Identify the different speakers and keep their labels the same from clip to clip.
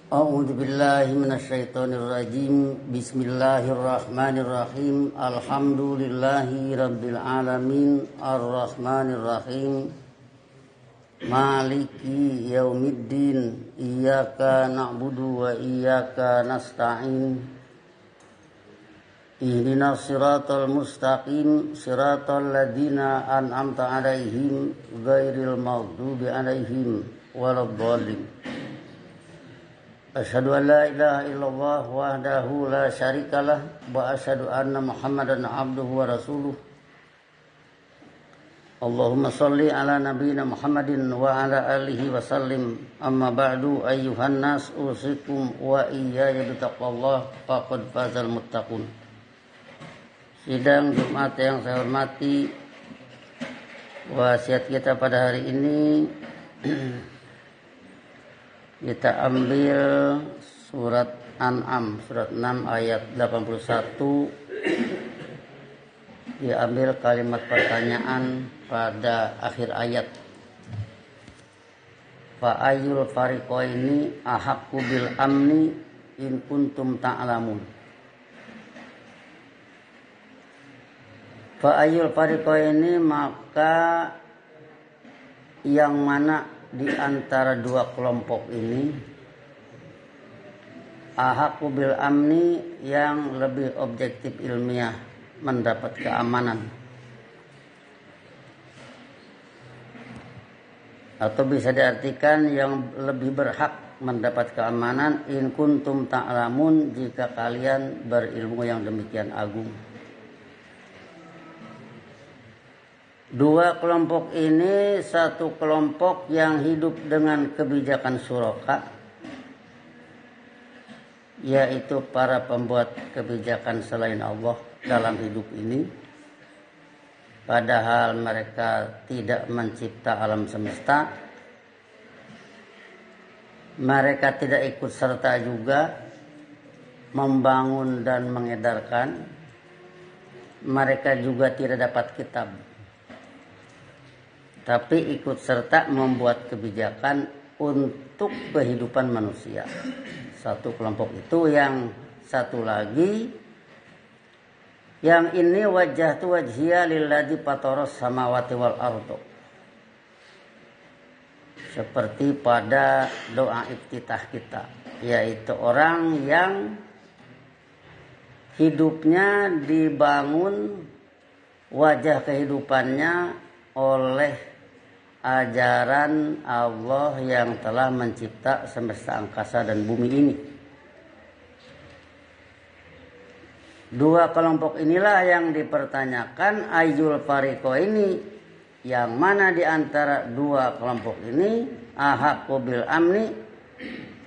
Speaker 1: A'udzu billahi minasyaitonir rajim. Bismillahirrahmanirrahim. Alhamdulillahi rabbil alamin. Arrahmanir rahim. Maliki yaumiddin. Iyyaka na'budu wa iyyaka nasta'in. Ihdinas siratal mustaqim, siratal ladzina an'amta 'alaihim ghairil maghdubi 'alaihim waladdallin. Asyhadu an la ilaha illallah wahdahu la syarikalah wa asyhadu anna Muhammadan abduhu wa rasuluh. Allahumma shalli ala nabiyyina Muhammadin wa ala alihi wa sallim. Amma ba'du, ayyuhan nas, usikum wa iyaya bitaqwallah, faqad fazal muttaqun. Sidang Jumat yang saya hormati, wasiat kita pada hari ini kita ambil surat An'am, surat 6 ayat 81. Diambil kalimat pertanyaan pada akhir ayat. Fa ayyul fariqaini ahaqqu bil amni in kuntum ta'lamun. Fa ayyul fariqaini, maka yang mana di antara dua kelompok ini ahaqqu bil amni, yang lebih objektif ilmiah mendapat keamanan, atau bisa diartikan yang lebih berhak mendapat keamanan, in kuntum ta'lamun, jika kalian berilmu yang demikian agung. Dua kelompok ini, satu kelompok yang hidup dengan kebijakan suraka, yaitu para pembuat kebijakan selain Allah dalam hidup ini, padahal mereka tidak mencipta alam semesta. Mereka tidak ikut serta juga membangun dan mengedarkan. Mereka juga tidak dapat kitab, tapi ikut serta membuat kebijakan untuk kehidupan manusia. Satu kelompok itu. Yang satu lagi, yang ini wajjahtu wajhiya lilladzi fataras samawati wal ardo, seperti pada doa iftitah kita, yaitu orang yang hidupnya dibangun, wajah kehidupannya oleh ajaran Allah yang telah mencipta semesta angkasa dan bumi ini. Dua kelompok inilah yang dipertanyakan, ayyul fariqo ini, yang mana di antara dua kelompok ini ahaqqu bil amni,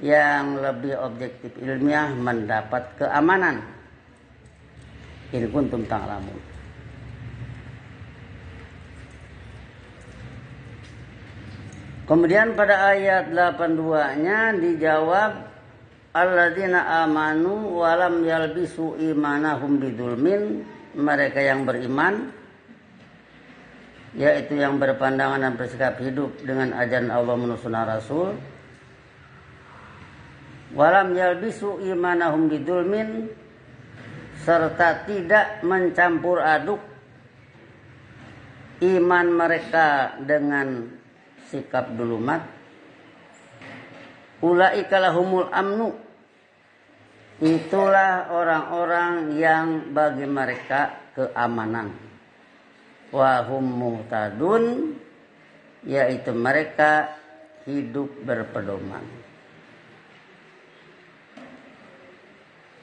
Speaker 1: yang lebih objektif ilmiah mendapat keamanan, in kuntum ta'lamun. Kemudian pada ayat 82-nya dijawab, alladzina amanu walam yalbisu imanahum bidzulmin, mereka yang beriman, yaitu yang berpandangan dan bersikap hidup dengan ajaran Allah menurut sunnah Rasul. Walam yalbisu imanahum bidzulmin, serta tidak mencampur aduk iman mereka dengan sikap dulumat. Ulaika lahumul amnu, itulah orang-orang yang bagi mereka keamanan. Wa hum muhtadun, yaitu mereka hidup berpedoman.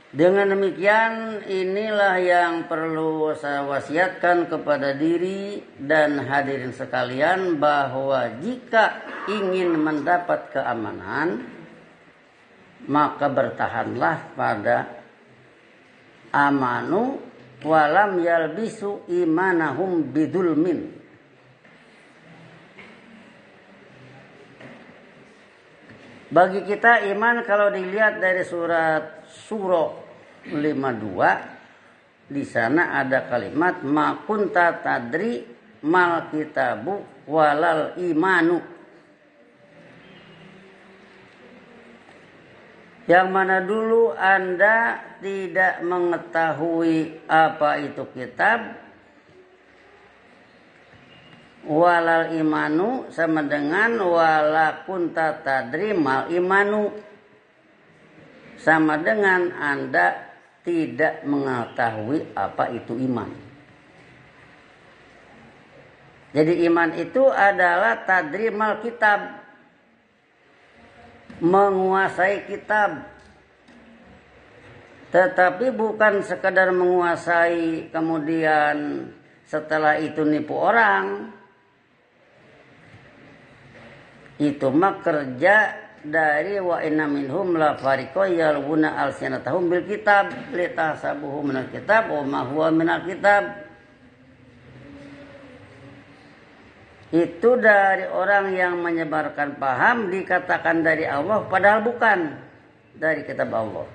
Speaker 1: Dengan demikian, inilah yang perlu saya wasiatkan kepada diri dan hadirin sekalian, bahwa jika ingin mendapat keamanan, maka bertahanlah pada amanu walam yalbisu imanahum bidzulmin. Bagi kita iman, kalau dilihat dari surat Surah 52, di sana ada kalimat ma kunta tadri mal kitabu walal imanu. Yang mana dulu Anda tidak mengetahui apa itu kitab. Walal imanu sama dengan wala kunta tadri mal imanu. Sama dengan Anda tidak mengetahui apa itu iman. Jadi iman itu adalah tadrimal kitab. Menguasai kitab, tetapi bukan sekadar menguasai kemudian setelah itu nipu orang. Itu mah kerja dari wa inna minhum la fariqo yalwuna alsinatahum bil kitab litahsabuhu minal kitab wa ma huwa minal kitab. Itu dari orang yang menyebarkan paham dikatakan dari Allah padahal bukan dari kitab Allah.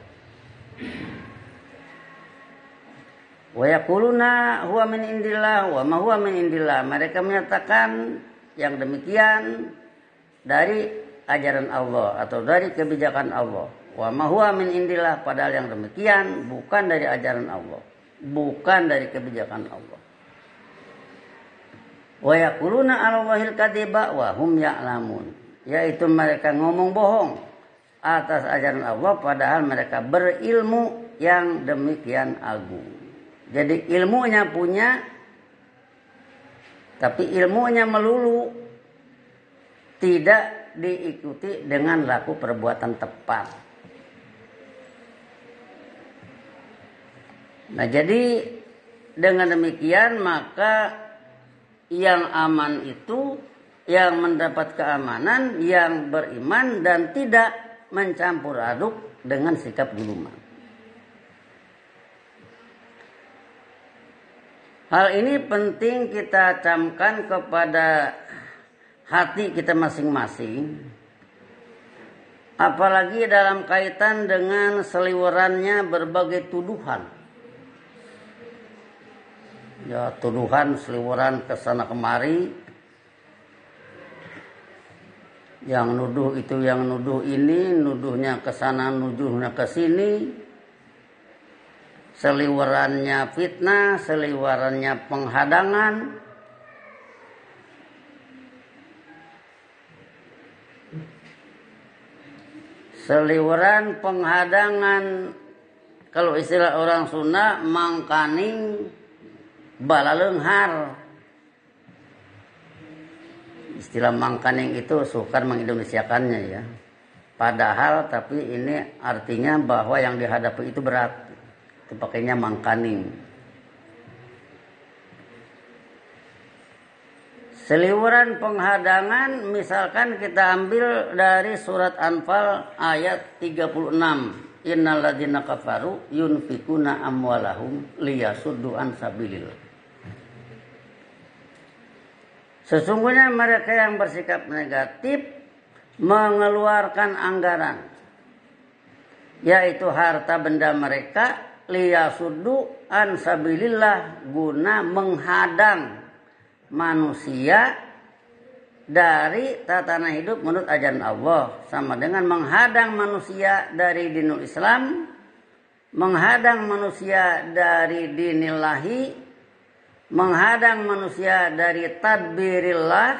Speaker 1: Wa yaquluna huwa min indillah wa ma huwa min indillah. Mereka menyatakan yang demikian dari ajaran Allah atau dari kebijakan Allah. Wa ma huwa min indillah, padahal yang demikian bukan dari ajaran Allah, bukan dari kebijakan Allah. Wa yaquluna 'alallahil kadziba wa hum ya'lamun, yaitu mereka ngomong bohong atas ajaran Allah padahal mereka berilmu yang demikian agung. Jadi ilmunya punya, tapi ilmunya melulu tidak diikuti dengan laku perbuatan tepat. Nah, jadi dengan demikian maka yang aman itu yang mendapat keamanan, yang beriman dan tidak mencampur aduk dengan sikap guluman. Hal ini penting kita camkan kepada hati kita masing-masing, apalagi dalam kaitan dengan seliwerannya berbagai tuduhan. Ya, tuduhan seliweran ke sana kemari, yang nuduh itu yang nuduh ini, nuduhnya ke sana, nuduhnya ke sini. Seliwerannya fitnah, seliwerannya penghadangan. Seliweran penghadangan, kalau istilah orang Sunda mangkaning balaleunghar. Istilah mangkaning itu sukar mengindonesiakannya ya. Padahal tapi ini artinya bahwa yang dihadapi itu berat. Itu pakainya mangkaning. Seliweran penghadangan misalkan kita ambil dari surat Anfal ayat 36. Innalladzina kafaru yunfikuna amwalahum liyasuddu an sabilillah. Sesungguhnya mereka yang bersikap negatif mengeluarkan anggaran, yaitu harta benda mereka, liyasuddu an sabilillah, guna menghadang manusia dari tatanan hidup menurut ajaran Allah. Sama dengan menghadang manusia dari dinul Islam, menghadang manusia dari dinillahi, menghadang manusia dari tadbirillah,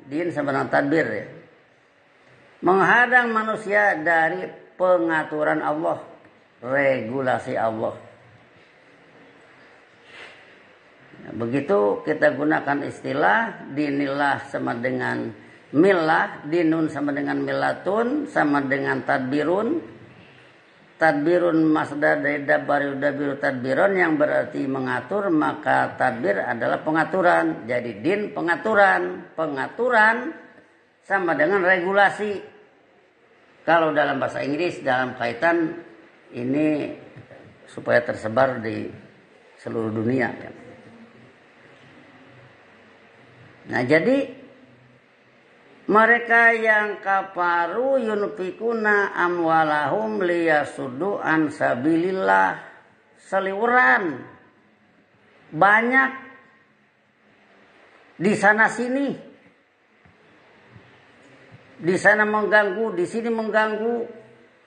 Speaker 1: din sama dengan tadbir ya. Menghadang manusia dari pengaturan Allah, regulasi Allah. Nah, begitu kita gunakan istilah dinillah sama dengan millah, dinun sama dengan millatun, sama dengan tadbirun. Tadbirun masdar dari dabaru dabiru tadbiron yang berarti mengatur, maka tadbir adalah pengaturan. Jadi din pengaturan, pengaturan sama dengan regulasi. Kalau dalam bahasa Inggris dalam kaitan ini supaya tersebar di seluruh dunia ya. Nah, jadi mereka yang kafaru yunfikuna amwalahum liyasuddu an sabilillah, seliweran banyak di sana sini, di sana mengganggu, di sini mengganggu,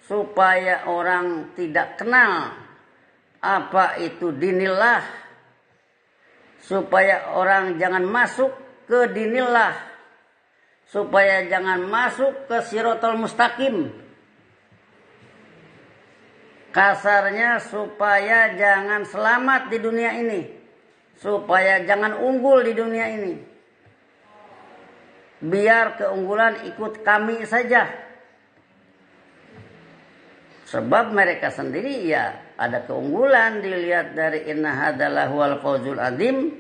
Speaker 1: supaya orang tidak kenal apa itu dinillah, supaya orang jangan masuk ke dinillah, supaya jangan masuk ke siratal mustaqim. Kasarnya supaya jangan selamat di dunia ini, supaya jangan unggul di dunia ini. Biar keunggulan ikut kami saja. Sebab mereka sendiri ya ada keunggulan, dilihat dari inna hadalahu wal fawzul azim.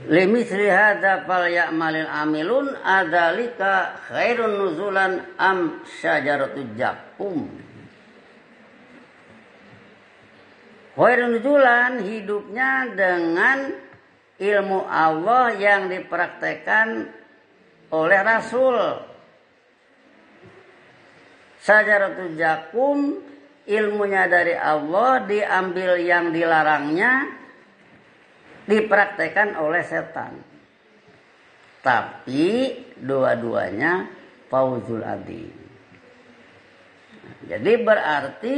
Speaker 1: Limithli hadza falyamalil amilun adzalika khairun nuzulan am syajaratul jakum. Khairun nuzulan, hidupnya dengan ilmu Allah yang dipraktekkan oleh Rasul. Syajaratul jakum, ilmunya dari Allah, diambil yang dilarangnya, dipraktekkan oleh setan. Tapi dua-duanya fauzul adzim. Jadi berarti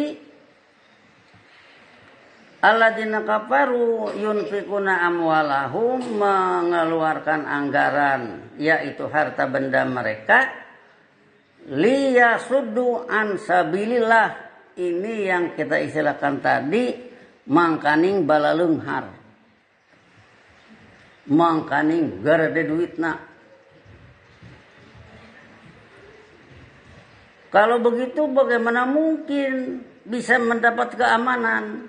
Speaker 1: alladzina kafaru yunfikuna amwalahum, mengeluarkan anggaran yaitu harta benda mereka, liyasuddu an sabilillah, ini yang kita istilahkan tadi mangkaning balaleunghar, mangkaning garade duitna. Kalau begitu bagaimana mungkin bisa mendapat keamanan?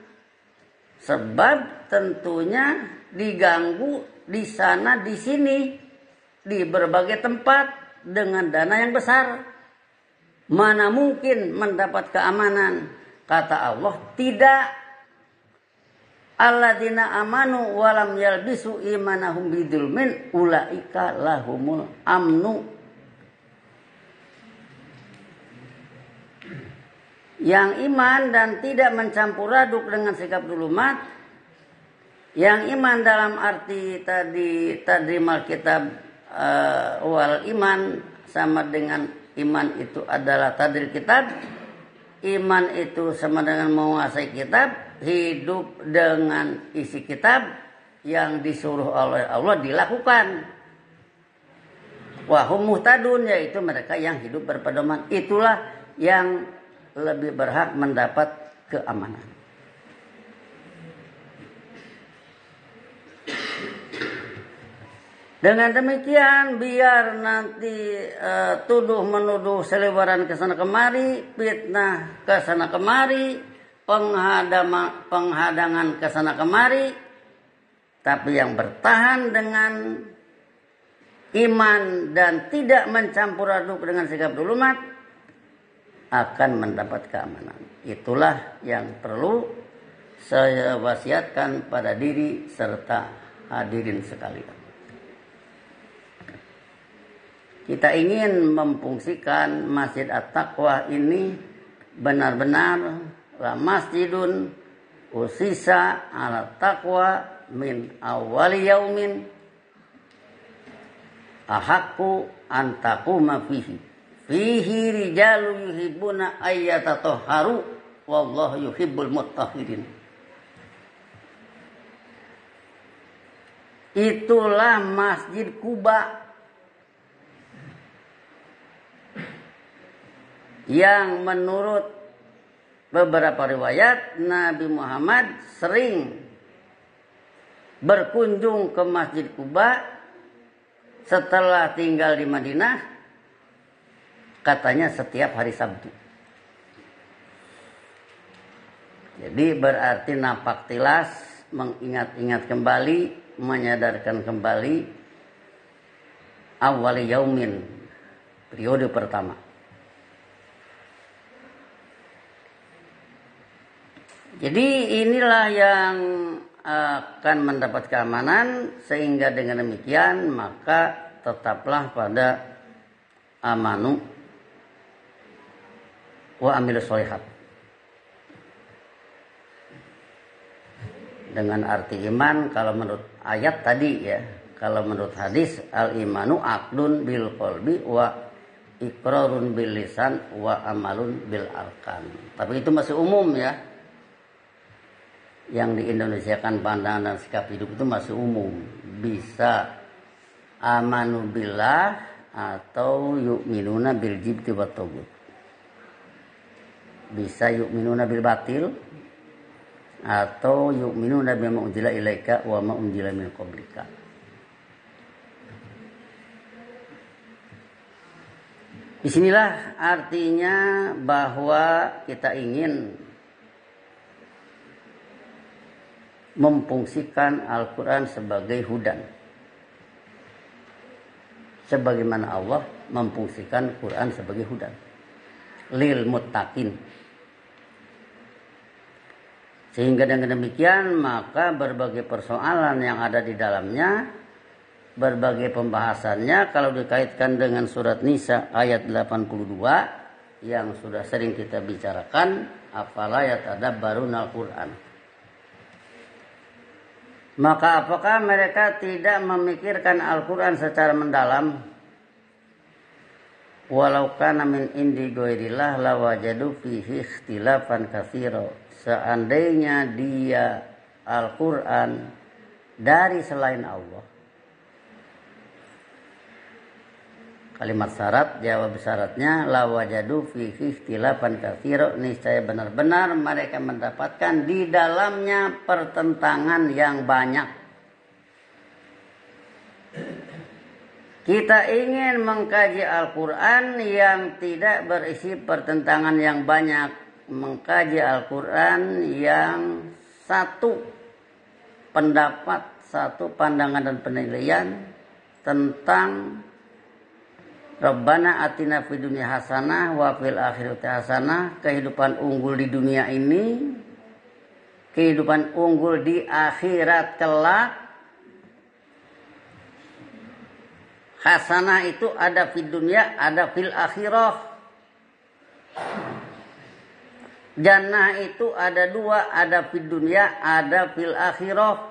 Speaker 1: Sebab tentunya diganggu di sana di sini, di berbagai tempat dengan dana yang besar. Mana mungkin mendapat keamanan? Kata Allah, tidak. Alladzina amanu walam yalbisu imanahum bidzulmin ulaika lahumul amnu. Yang iman dan tidak mencampur aduk dengan sikap zulumat. Yang iman dalam arti tadi mal kitab wal iman, sama dengan iman itu adalah tadril kitab. Iman itu sama dengan menguasai kitab, hidup dengan isi kitab yang disuruh oleh Allah dilakukan. Wahum muhtadun, yaitu mereka yang hidup berpedoman. Itulah yang lebih berhak mendapat keamanan. Dengan demikian biar nanti tuduh menuduh seliweran ke sana kemari, fitnah ke sana kemari, penghadangan ke sana kemari, tapi yang bertahan dengan iman dan tidak mencampur aduk dengan sikap zulumat akan mendapat keamanan. Itulah yang perlu saya wasiatkan pada diri serta hadirin sekalian. Kita ingin memfungsikan Masjid At-Taqwa ini benar-benar masjidun usisa ala taqwa min awwali yaumin ahaqqu an taquma fihi. Fihi rijalu yuhibbuna ayyatatahharu wallahu yuhibbul muttahhirin. Itulah Masjid Quba yang menurut beberapa riwayat Nabi Muhammad sering berkunjung ke Masjid Quba setelah tinggal di Madinah, katanya setiap hari Sabtu. Jadi berarti napak tilas mengingat-ingat kembali, menyadarkan kembali awal yaumin, periode pertama. Jadi inilah yang akan mendapat keamanan, sehingga dengan demikian maka tetaplah pada amanu wa amilus sholihat. Dengan arti iman kalau menurut ayat tadi ya, kalau menurut hadis al imanu aqdun bil qalbi wa iqrarun bil lisan wa amalun bil arkan. Tapi itu masih umum ya. Yang di Indonesia kan pandangan dan sikap hidup itu masih umum. Bisa amanu billah atau yu'minuna bil jibti wat tagut. Bisa yu'minuna bil batil atau yu'minuna bima unzila ilaika wa ma unzila min qablika. Disinilah artinya bahwa kita ingin memfungsikan Al-Quran sebagai hudan. Sebagaimana Allah memfungsikan Quran sebagai hudan. Lil muttaqin. Sehingga dengan demikian maka berbagai persoalan yang ada di dalamnya, berbagai pembahasannya kalau dikaitkan dengan surat Nisa ayat 82 yang sudah sering kita bicarakan, afala yatadabbarunal Quran. Maka apakah mereka tidak memikirkan Al-Quran secara mendalam? Walau kana min indi ghairillah lawajadu fihi ikhtilafan katsira. Seandainya dia Al-Quran dari selain Allah. Kalimat syarat, jawab syaratnya lawajadu fihi ikhtilafan katsira, niscaya benar-benar mereka mendapatkan di dalamnya pertentangan yang banyak. Kita ingin mengkaji Al-Quran yang tidak berisi pertentangan yang banyak, mengkaji Al-Quran yang satu pendapat, satu pandangan dan penilaian tentang Rabbana atina fid dunya hasanah wa fil akhirati hasanah, kehidupan unggul di dunia ini, kehidupan unggul di akhirat kelak. Hasanah itu ada fid dunya, ada fil akhirah. Jannah itu ada dua, ada fid dunya, ada fil akhirah.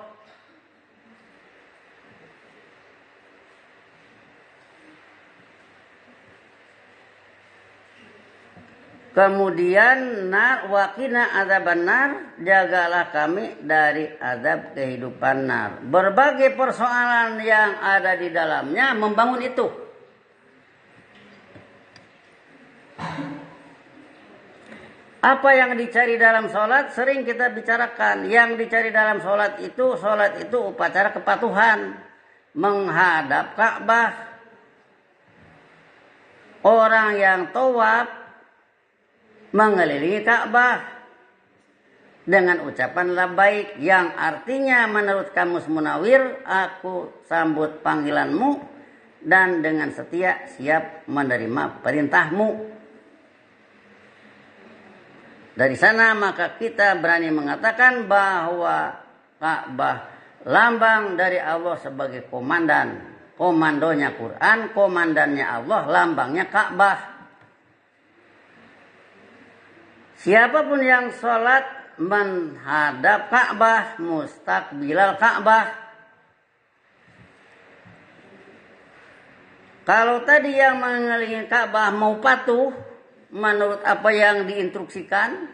Speaker 1: Kemudian nar waqina adzabannar, jagalah kami dari azab kehidupan nar. Berbagai persoalan yang ada di dalamnya membangun itu. Apa yang dicari dalam sholat sering kita bicarakan. Yang dicari dalam sholat itu upacara kepatuhan, menghadap Ka'bah. Orang yang tawaf mengelilingi Ka'bah dengan ucapan labbaik yang artinya menurut Kamus Munawir, aku sambut panggilanmu dan dengan setia siap menerima perintahmu. Dari sana maka kita berani mengatakan bahwa Ka'bah lambang dari Allah sebagai komandan. Komandonya Quran, komandannya Allah, lambangnya Ka'bah. Siapapun yang sholat menghadap Ka'bah, mustaqbilal Ka'bah. Kalau tadi yang mengelilingi Ka'bah mau patuh menurut apa yang diinstruksikan,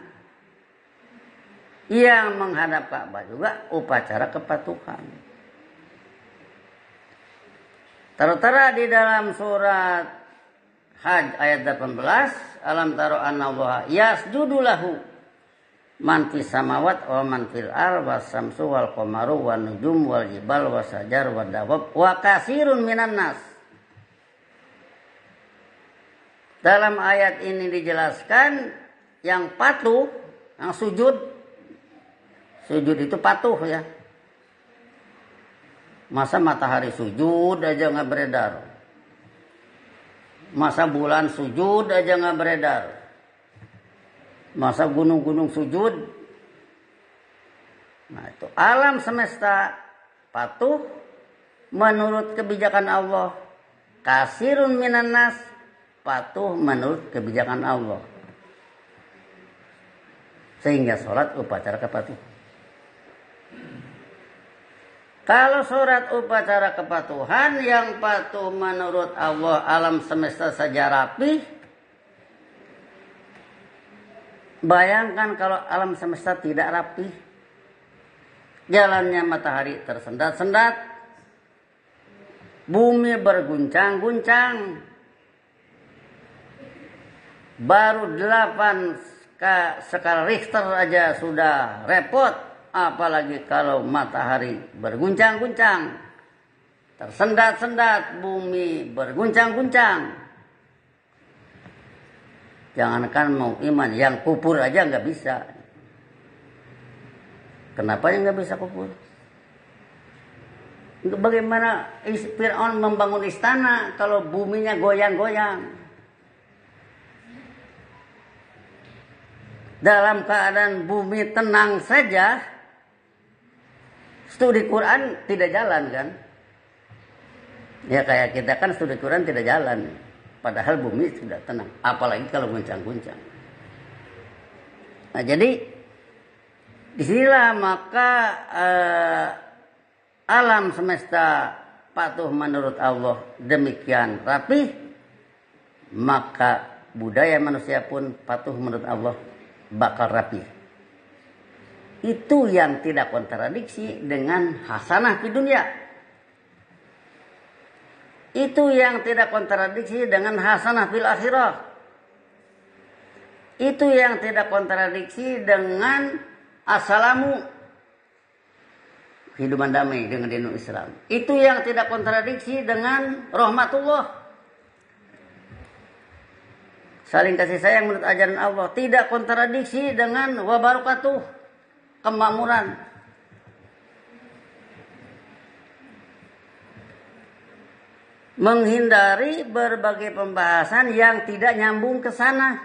Speaker 1: yang menghadap Ka'bah juga upacara kepatuhan. Tertera di dalam surat Hajj ayat 18, alam taro anna Allah yasjudu lahu man fis samawat wa man fil ardh was samsu wal qamaru wan nujum wal jibal was sajar wad dawab wa kasirun minan nas. Dalam ayat ini dijelaskan yang patuh, yang sujud itu patuh ya. Masa matahari sujud aja nggak beredar? Masa bulan sujud aja nggak beredar? Masa gunung-gunung sujud? Nah itu alam semesta patuh menurut kebijakan Allah. Kasirun minan nas, patuh menurut kebijakan Allah. Sehingga sholat upacara kepatuhan. Kalau surat upacara kepatuhan yang patuh menurut Allah alam semesta saja rapi, bayangkan kalau alam semesta tidak rapi. Jalannya matahari tersendat-sendat, bumi berguncang-guncang, baru 8 skala Richter aja sudah repot. Apalagi kalau matahari berguncang-guncang, tersendat-sendat, bumi berguncang-guncang. Jangankan mau iman, yang kufur aja nggak bisa. Kenapa yang nggak bisa kufur? Bagaimana Fir'aun membangun istana kalau buminya goyang-goyang? Dalam keadaan bumi tenang saja, studi Quran tidak jalan kan? Ya kayak kita kan studi Quran tidak jalan. Padahal bumi sudah tenang. Apalagi kalau guncang-guncang. Nah jadi disinilah maka alam semesta patuh menurut Allah demikian rapi. Maka budaya manusia pun patuh menurut Allah bakal rapi. Itu yang tidak kontradiksi dengan hasanah di dunia. Itu yang tidak kontradiksi dengan hasanah fil akhirah. Itu yang tidak kontradiksi dengan assalamu, kehidupan damai dengan dinul Islam. Itu yang tidak kontradiksi dengan rahmatullah, saling kasih sayang menurut ajaran Allah. Tidak kontradiksi dengan wabarakatuh, kemakmuran. Menghindari berbagai pembahasan yang tidak nyambung ke sana.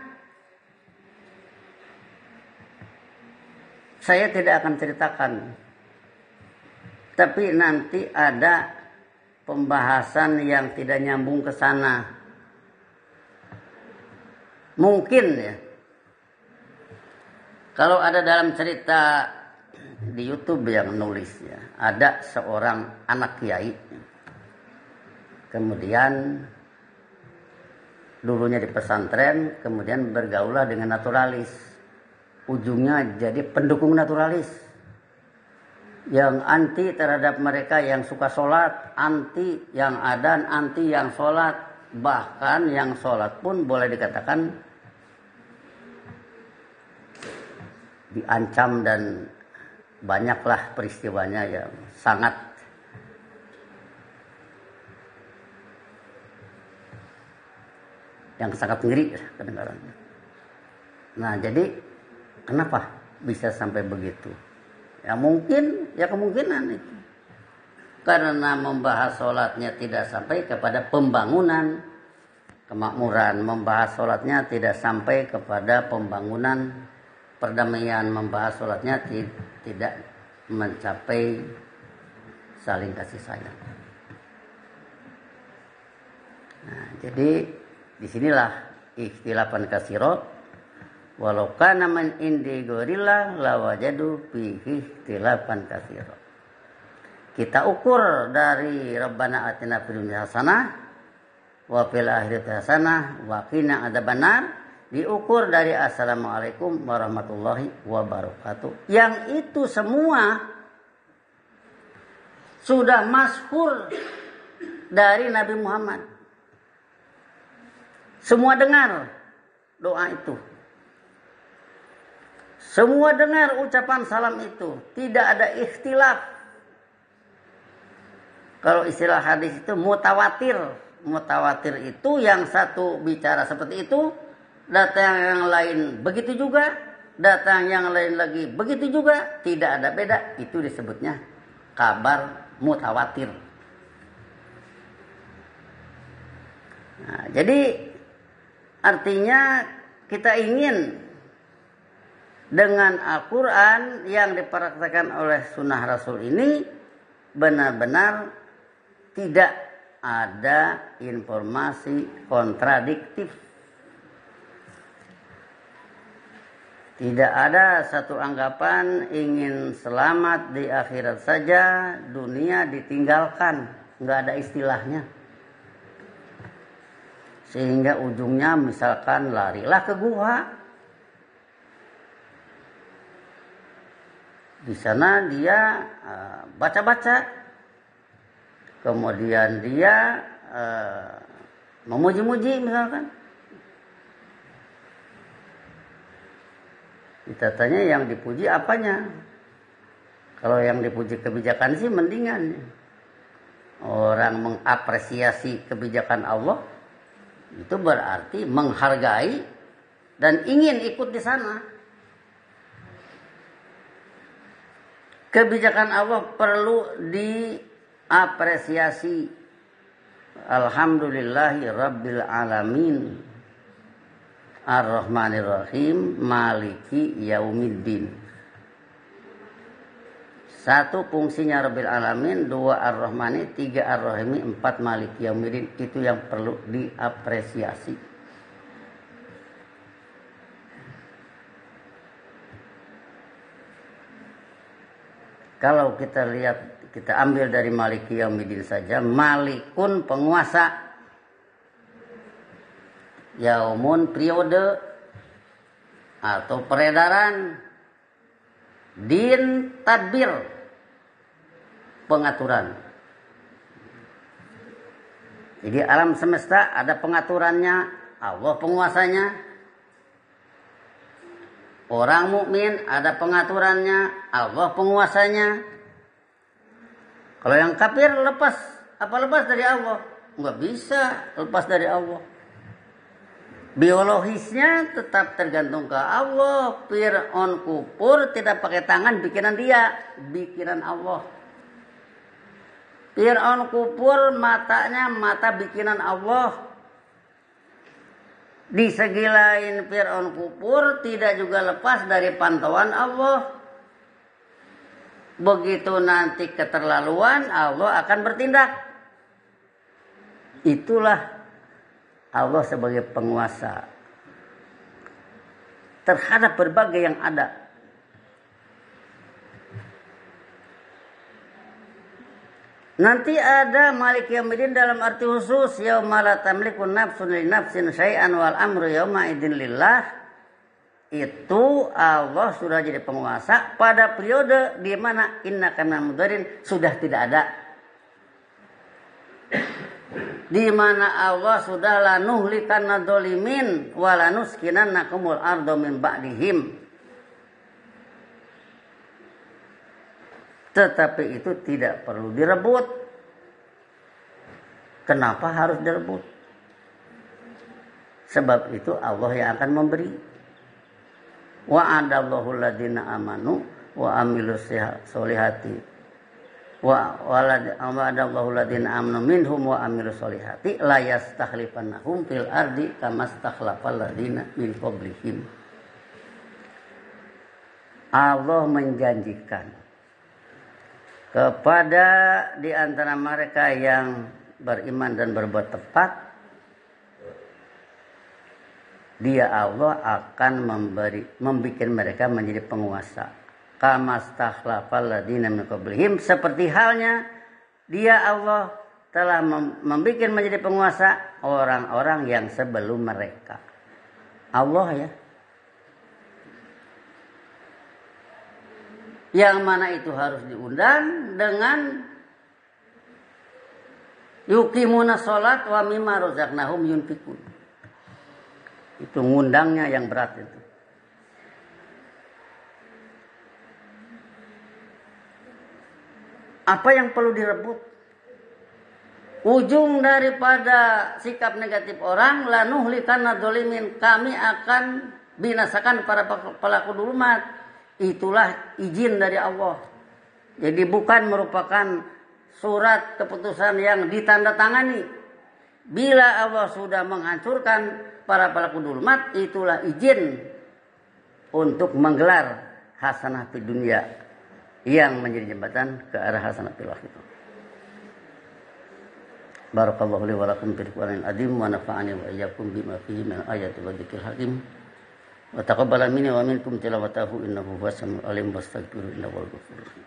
Speaker 1: Saya tidak akan ceritakan. Tapi nanti ada pembahasan yang tidak nyambung ke sana. Mungkin ya. Kalau ada dalam cerita di YouTube yang nulis ya, ada seorang anak kiai. Kemudian dulunya di pesantren, kemudian bergaulah dengan naturalis. Ujungnya jadi pendukung naturalis. Yang anti terhadap mereka yang suka sholat, anti yang adan, anti yang sholat. Bahkan yang sholat pun boleh dikatakan diancam dan banyaklah peristiwanya yang sangat ngeri kedengarannya. Nah jadi kenapa bisa sampai begitu? Ya mungkin, ya kemungkinan itu. Karena membahas sholatnya tidak sampai kepada pembangunan kemakmuran. Membahas sholatnya tidak sampai kepada pembangunan perdamaian. Membahas sholatnya tidak mencapai saling kasih sayang. Nah jadi disinilah ikhtilafan katsira, walau kana man indi gharillah lawajadu fihi ikhtilafan katsira. Kita ukur dari Rabbana atina fid dunya hasanah wa fil akhirati hasanah wa qina adzabannar, diukur dari assalamualaikum warahmatullahi wabarakatuh. Yang itu semua sudah masyhur dari Nabi Muhammad. Semua dengar doa itu. Semua dengar ucapan salam itu. Tidak ada ikhtilaf. Kalau istilah hadis itu mutawatir. Mutawatir itu yang satu bicara seperti itu, datang yang lain begitu juga, datang yang lain lagi begitu juga, tidak ada beda. Itu disebutnya kabar mutawatir. Nah, jadi artinya kita ingin dengan Al-Quran yang dipraktikkan oleh sunnah Rasul ini benar-benar tidak ada informasi kontradiktif. Tidak ada satu anggapan ingin selamat di akhirat saja, dunia ditinggalkan. Nggak ada istilahnya. Sehingga ujungnya misalkan larilah ke gua. Di sana dia baca-baca. Kemudian dia memuji-muji misalkan. Kita tanya yang dipuji apanya? Kalau yang dipuji kebijakan sih mendingan. Orang mengapresiasi kebijakan Allah itu berarti menghargai dan ingin ikut di sana. Kebijakan Allah perlu diapresiasi. Alhamdulillahi Rabbil Alamin. Ar-Rahmanir-Rahim Maliki Yaumiddin. Satu fungsinya Rabbil Alamin, dua Ar-Rahmani, tiga Ar-Rahimi, empat Maliki Yaumiddin. Itu yang perlu diapresiasi. Kalau kita lihat, kita ambil dari Maliki Yaumiddin saja, Malikun penguasa, Yaumun periode atau peredaran, Din tadbir pengaturan. Jadi alam semesta ada pengaturannya, Allah penguasanya. Orang mukmin ada pengaturannya, Allah penguasanya. Kalau yang kafir lepas dari Allah? Nggak bisa lepas dari Allah. Biologisnya tetap tergantung ke Allah. Fir'aun kufur tidak pakai tangan bikinan dia, bikinan Allah. Fir'aun kufur matanya mata bikinan Allah. Di segi lain Fir'aun kufur tidak juga lepas dari pantauan Allah. Begitu nanti keterlaluan Allah akan bertindak. Itulah Allah sebagai penguasa terhadap berbagai yang ada. Nanti ada Malik Yaumiddin dalam arti khusus, yauma la tamliku nafsun li nafsin syai'an wal amru yauma idzin lillah. Itu Allah sudah jadi penguasa pada periode di mana innaka minal sudah tidak ada. Di mana Allah sudah lanuhlikanna dzalimin wa lanuskinannakumul arda min ba'dihim. Tetapi itu tidak perlu direbut. Kenapa harus direbut? Sebab itu Allah yang akan memberi. Wa'adallahu alladziina amanu wa amilus solihati. Wa'adallahu alladziina amanu minhum wa amilus solihati la yastakhlifannahum fil ardi kama stakhlafal ladziina min qablihim. Allah menjanjikan kepada di antara mereka yang beriman dan berbuat tepat, Dia Allah akan membikin mereka menjadi penguasa. Kama stakhlafal ladziina min qablihim, seperti halnya Dia Allah telah membikin menjadi penguasa orang-orang yang sebelum mereka. Allah ya. Yang mana itu harus diundang dengan yuqimuna sholat wa mimma razaqnahum yunfikun. Itu ngundangnya yang berat itu. Apa yang perlu direbut? Ujung daripada sikap negatif orang, lanuhlikanna dzalimin, kami akan binasakan para pelaku dulumat. Itulah izin dari Allah. Jadi bukan merupakan surat keputusan yang ditandatangani. Bila Allah sudah menghancurkan para pelaku dulumat, itulah izin untuk menggelar hasanah di dunia yang menjadi jembatan ke arah hasanah fil akhirah. Barakallahu li wa lakum fil Qur'anil azim wa nafa'ani wa iyyakum bima fihi min ayatil wa dzikril hakim. Wa taqabbal minni wa minkum tilawatahu innahu huwas samiul alim wastaghfiru innahu huwal ghafurur rahim.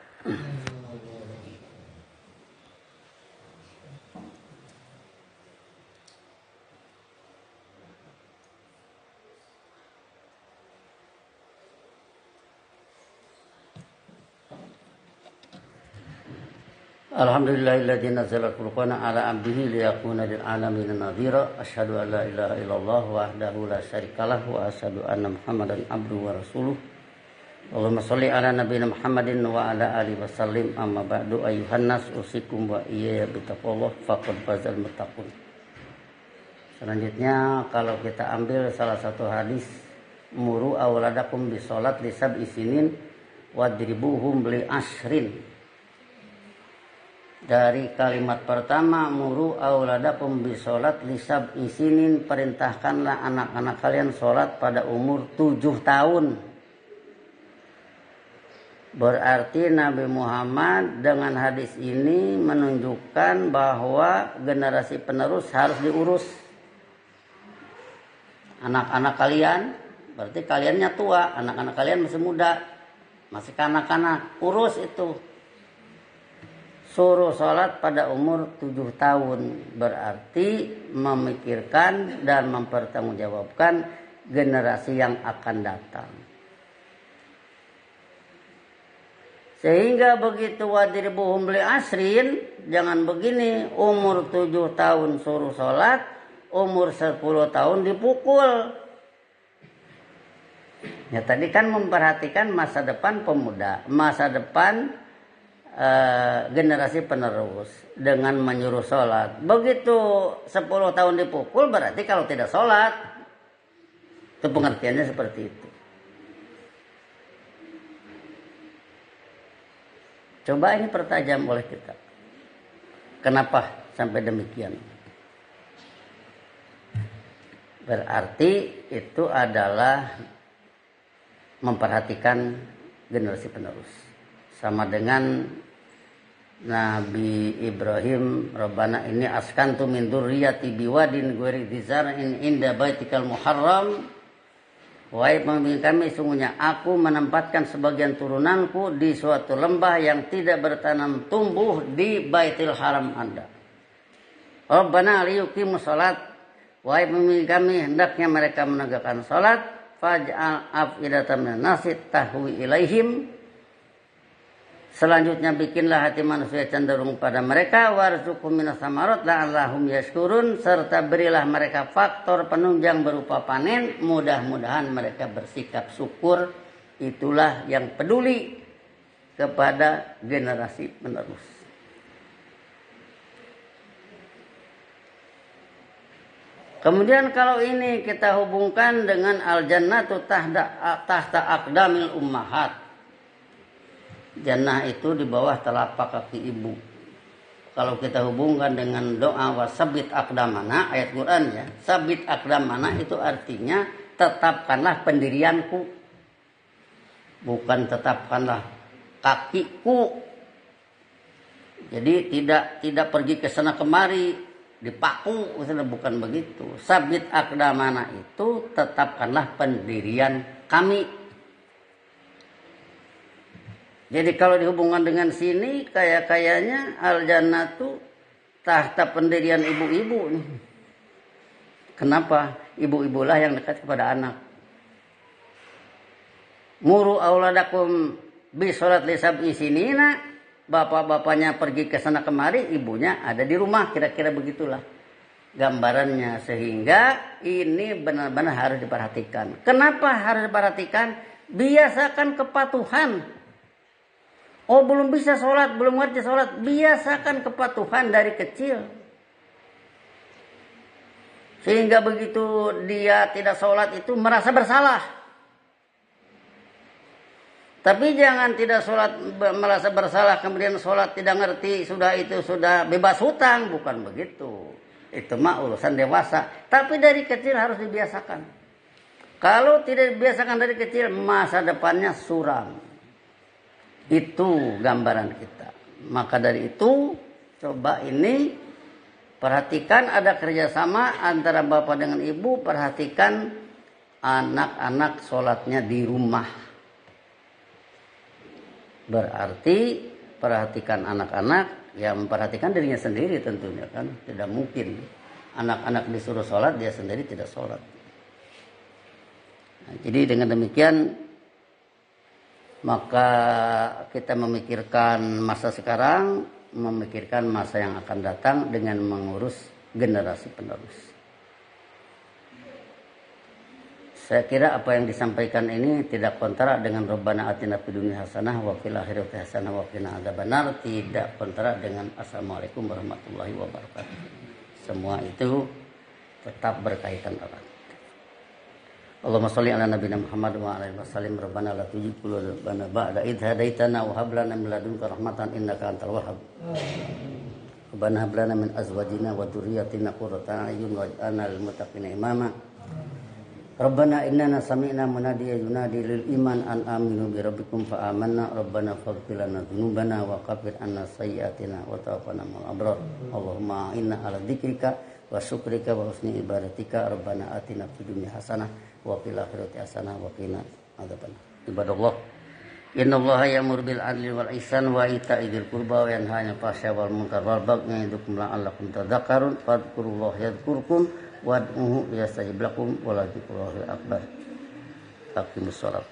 Speaker 1: Alhamdulillahilladzi nazzala al-furqana ala 'abdihi liyakuna lil 'alamin nadhira. Asyhadu an la ilaha illallah wahdahu la syarikalah wa asyhadu anna Muhammadan abduhu wa rasuluh. Allahumma shalli ala nabiyina Muhammadin wa ala alihi wasallim. Amma ba'du ayyuhan nas usikum wa iyaya bitaqwallah faqad fazal muttaqun. Selanjutnya kalau kita ambil salah satu hadis, muru auladakum bisolat li sab'i sinin wadribuhum li ashrin. Dari kalimat pertama, muru auladakum bisolat lisab isinin, perintahkanlah anak-anak kalian sholat pada umur 7 tahun. Berarti Nabi Muhammad dengan hadis ini menunjukkan bahwa generasi penerus harus diurus. Anak-anak kalian, berarti kaliannya tua, anak-anak kalian masih muda, masih kanak-kanak, urus itu. Suruh sholat pada umur 7 tahun, berarti memikirkan dan mempertanggungjawabkan generasi yang akan datang. Sehingga begitu wadribuhum li asrin, jangan begini, umur 7 tahun suruh sholat, umur 10 tahun dipukul. Ya tadi kan memperhatikan masa depan pemuda, masa depan generasi penerus dengan menyuruh sholat. Begitu 10 tahun dipukul, berarti kalau tidak sholat, itu pengertiannya seperti itu. Coba ini pertajam oleh kita. Kenapa sampai demikian? Berarti itu adalah memperhatikan generasi penerus. Sama dengan Nabi Ibrahim, Rabbana ini askantu min dzurriyyati biwadin ghairi dzar'in inda baitikal muharram. Wahai pemimpin kami, sungguhnya aku menempatkan sebagian turunanku di suatu lembah yang tidak bertanam tumbuh di Baitul Haram Anda. Rabbana liyuqimus shalat. Wahai pemimpin kami, hendaknya mereka menegakkan salat. Faj'al af'idatan minan nasi tahwi ilaihim. Selanjutnya bikinlah hati manusia cenderung pada mereka, warzuqhum minas samarot la'allahum yashkurun, serta berilah mereka faktor penunjang berupa panen, mudah-mudahan mereka bersikap syukur. Itulah yang peduli kepada generasi penerus. Kemudian kalau ini kita hubungkan dengan al-jannatu tahta aqdamil ummahat. Jannah itu di bawah telapak kaki ibu. Kalau kita hubungkan dengan doa wasabit aqdamana, ayat Quran ya, sabit aqdamana itu artinya tetapkanlah pendirianku, bukan tetapkanlah kakiku. Jadi tidak pergi ke sana kemari dipaku, bukan begitu. Sabit aqdamana itu tetapkanlah pendirian kami. Jadi kalau dihubungkan dengan sini, kayaknya al-jannatu tahta pendirian ibu-ibu nih. Kenapa? Ibu-ibulah yang dekat kepada anak. Muru auladakum bisolat li sab'i sinina. Bapak-bapaknya pergi ke sana kemari, ibunya ada di rumah, kira-kira begitulah gambarannya. Sehingga ini benar-benar harus diperhatikan. Kenapa harus diperhatikan? Biasakan kepatuhan. Oh belum bisa sholat, belum ngerti sholat. Biasakan kepatuhan dari kecil. Sehingga begitu dia tidak sholat itu merasa bersalah. Tapi jangan tidak sholat merasa bersalah kemudian sholat tidak ngerti. Sudah bebas hutang. Bukan begitu. Itu mah urusan dewasa. Tapi dari kecil harus dibiasakan. Kalau tidak dibiasakan dari kecil, masa depannya suram. Itu gambaran kita. Maka dari itu coba ini perhatikan ada kerjasama antara bapak dengan ibu. Perhatikan anak-anak sholatnya di rumah. Berarti perhatikan anak-anak, ya memperhatikan dirinya sendiri tentunya kan. Tidak mungkin anak-anak disuruh sholat, dia sendiri tidak sholat. Nah, jadi dengan demikian, maka kita memikirkan masa sekarang, memikirkan masa yang akan datang dengan mengurus generasi penerus. Saya kira apa yang disampaikan ini tidak kontra dengan Rabbana atina fid dunya hasanah wa fil akhirati hasanah wa qina adzabannar, tidak kontra dengan Assalamualaikum warahmatullahi wabarakatuh. Semua itu tetap berkaitan erat. Allahumma sholli ala nabiyina Muhammad wa ala alihi wasallim. Rabbana la tuzigh qulubana ba'da idh hadaitana wa hab lana min ladunka rahmatan innaka antal wahhab. Rabbana hab lana min azwajina wa dhurriyyatina qurrata a'yun waj'alna lil muttaqina imama. Rabbana innana sami'na munadiyan yunadi lil iman an aminu bi rabbikum fa amanna. Rabbana faghfir lana dzunubana wa kaffir 'anna sayyi'atina wa tawaffana ma'al abrar. Allahumma inna ala dzikrika wa syukrika wa husni ibadatika. Rabbana atina fid dunya hasanah wa fil akhirati hasanah wa qina adzabannar. Ibadallah, innallaha ya'muru bil 'adli wal ihsan wa ita'i dzil qurba wa yanha 'anil fahsya'i wal munkar wal baghi ya'idukum la'allakum tadhakkarun. Fadhkurullaha yadhkurkum wad'uhu yastajib lakum wa la dzikrullahi akbar. Aqimus shalah.